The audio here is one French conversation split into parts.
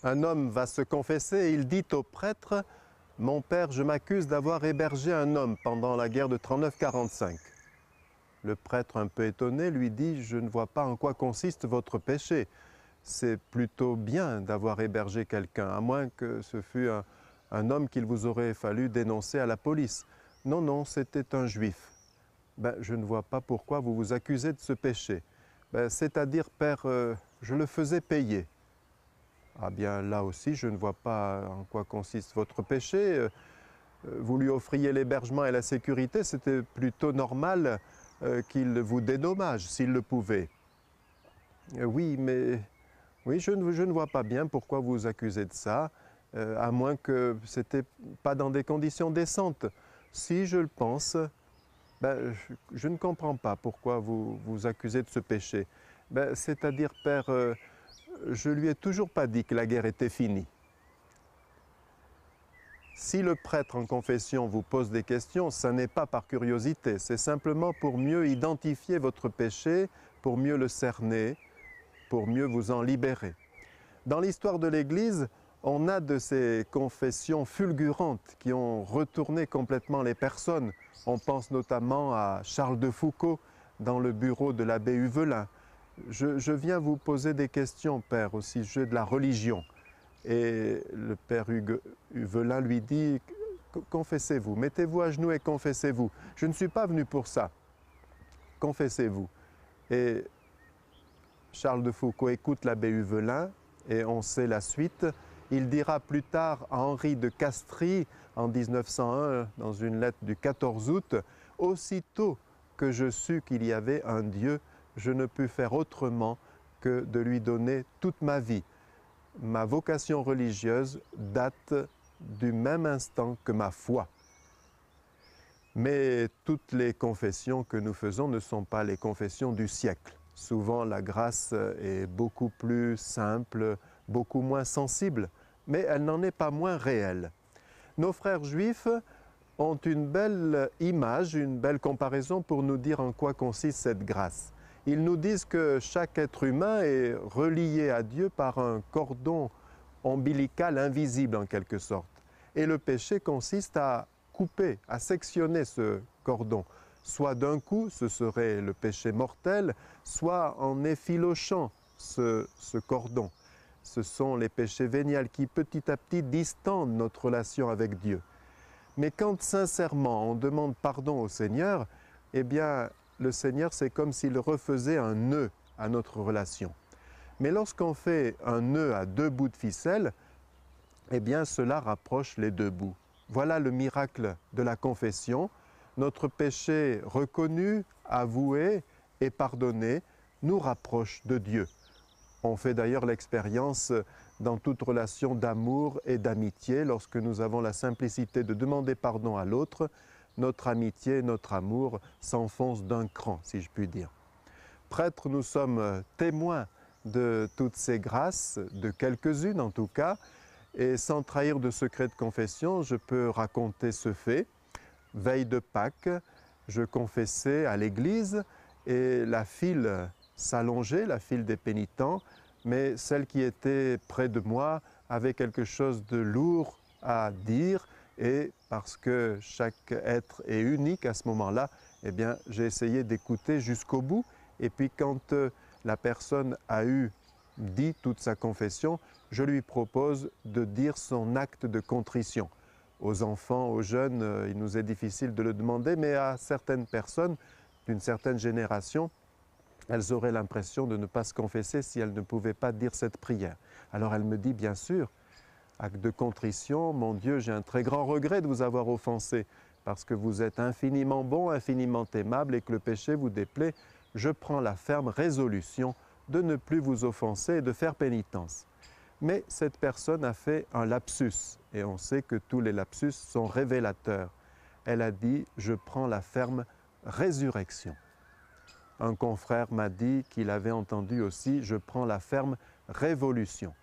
Un homme va se confesser et il dit au prêtre « Mon père, je m'accuse d'avoir hébergé un homme pendant la guerre de 39-45 ». Le prêtre, un peu étonné, lui dit « Je ne vois pas en quoi consiste votre péché. C'est plutôt bien d'avoir hébergé quelqu'un, à moins que ce fût un homme qu'il vous aurait fallu dénoncer à la police. Non, non, c'était un juif. Ben, je ne vois pas pourquoi vous vous accusez de ce péché. Ben, c'est-à-dire, père, je le faisais payer. Ah bien, là aussi, je ne vois pas en quoi consiste votre péché. Vous lui offriez l'hébergement et la sécurité, c'était plutôt normal qu'il vous dédommage s'il le pouvait. Oui, mais oui, je ne vois pas bien pourquoi vous vous accusez de ça, à moins que ce n'était pas dans des conditions décentes. Si je le pense, ben, je ne comprends pas pourquoi vous vous accusez de ce péché. Ben, c'est-à-dire, père, je lui ai toujours pas dit que la guerre était finie. Si le prêtre en confession vous pose des questions, ce n'est pas par curiosité, c'est simplement pour mieux identifier votre péché, pour mieux le cerner, pour mieux vous en libérer. Dans l'histoire de l'Église, on a de ces confessions fulgurantes qui ont retourné complètement les personnes. On pense notamment à Charles de Foucauld dans le bureau de l'abbé Huvelin. Je viens vous poser des questions, Père, au sujet de la religion. Et le Père Huvelin lui dit « Confessez-vous, mettez-vous à genoux et confessez-vous. Je ne suis pas venu pour ça. Confessez-vous. » Et Charles de Foucauld écoute l'abbé Huvelin et on sait la suite. Il dira plus tard à Henri de Castries, en 1901, dans une lettre du 14 août, « Aussitôt que je sus qu'il y avait un Dieu, je ne pus faire autrement que de lui donner toute ma vie. Ma vocation religieuse date du même instant que ma foi. » Mais toutes les confessions que nous faisons ne sont pas les confessions du siècle. Souvent, la grâce est beaucoup plus simple, beaucoup moins sensible, mais elle n'en est pas moins réelle. Nos frères juifs ont une belle image, une belle comparaison pour nous dire en quoi consiste cette grâce. Ils nous disent que chaque être humain est relié à Dieu par un cordon ombilical invisible en quelque sorte. Et le péché consiste à couper, à sectionner ce cordon. Soit d'un coup, ce serait le péché mortel, soit en effilochant ce cordon. Ce sont les péchés véniels qui petit à petit distendent notre relation avec Dieu. Mais quand sincèrement on demande pardon au Seigneur, eh bien le Seigneur c'est comme s'il refaisait un nœud à notre relation. Mais lorsqu'on fait un nœud à deux bouts de ficelle, eh bien cela rapproche les deux bouts. Voilà le miracle de la confession. Notre péché reconnu, avoué et pardonné nous rapproche de Dieu. On fait d'ailleurs l'expérience dans toute relation d'amour et d'amitié. Lorsque nous avons la simplicité de demander pardon à l'autre, notre amitié, notre amour s'enfoncent d'un cran, si je puis dire. Prêtres, nous sommes témoins de toutes ces grâces, de quelques-unes en tout cas, et sans trahir de secret de confession, je peux raconter ce fait. Veille de Pâques, je confessais à l'église et la file s'allongeait, la file des pénitents, mais celle qui était près de moi avait quelque chose de lourd à dire et parce que chaque être est unique à ce moment-là, eh bien, j'ai essayé d'écouter jusqu'au bout et puis quand la personne a dit toute sa confession, je lui propose de dire son acte de contrition. Aux enfants, aux jeunes, il nous est difficile de le demander, mais à certaines personnes d'une certaine génération, elles auraient l'impression de ne pas se confesser si elles ne pouvaient pas dire cette prière. Alors elle me dit, bien sûr, acte de contrition, mon Dieu, j'ai un très grand regret de vous avoir offensé, parce que vous êtes infiniment bon, infiniment aimable et que le péché vous déplaît. Je prends la ferme résolution de ne plus vous offenser et de faire pénitence. Mais cette personne a fait un lapsus, et on sait que tous les lapsus sont révélateurs. Elle a dit « je prends la ferme résurrection ». Un confrère m'a dit qu'il avait entendu aussi « je prends la ferme révolution ».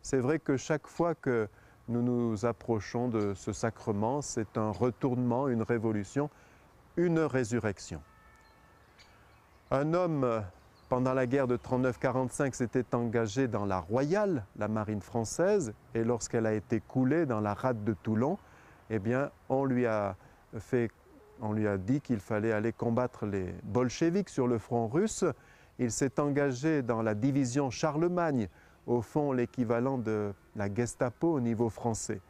C'est vrai que chaque fois que nous nous approchons de ce sacrement, c'est un retournement, une révolution, une résurrection. Un homme Pendant la guerre de 39-45, s'était engagé dans la Royale, la marine française, et lorsqu'elle a été coulée dans la rade de Toulon, eh bien, on lui a dit qu'il fallait aller combattre les bolcheviks sur le front russe. Il s'est engagé dans la division Charlemagne, au fond l'équivalent de la Gestapo au niveau français.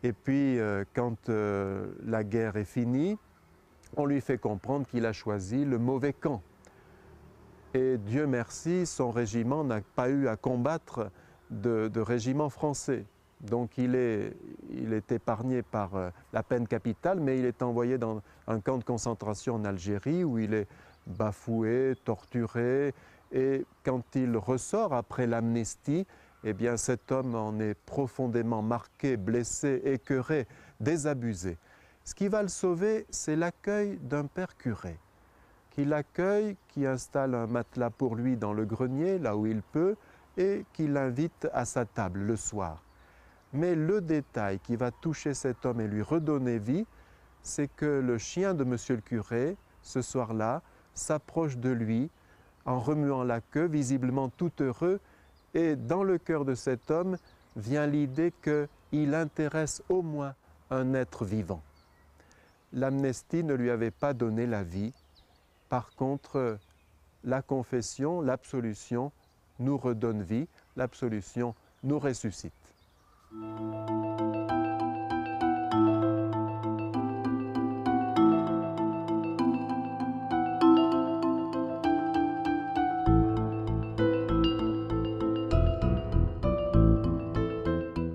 Et puis, quand la guerre est finie, on lui fait comprendre qu'il a choisi le mauvais camp. Et Dieu merci, son régiment n'a pas eu à combattre de régiment français. Donc il est épargné par la peine capitale, mais il est envoyé dans un camp de concentration en Algérie où il est bafoué, torturé. Et quand il ressort après l'amnistie, eh bien cet homme en est profondément marqué, blessé, écœuré, désabusé. Ce qui va le sauver, c'est l'accueil d'un père curé, qui l'accueille, qui installe un matelas pour lui dans le grenier, là où il peut, et qui l'invite à sa table le soir. Mais le détail qui va toucher cet homme et lui redonner vie, c'est que le chien de monsieur le curé, ce soir-là, s'approche de lui en remuant la queue, visiblement tout heureux, et dans le cœur de cet homme vient l'idée qu'il intéresse au moins un être vivant. L'amnistie ne lui avait pas donné la vie. Par contre, la confession, l'absolution nous redonne vie, l'absolution nous ressuscite.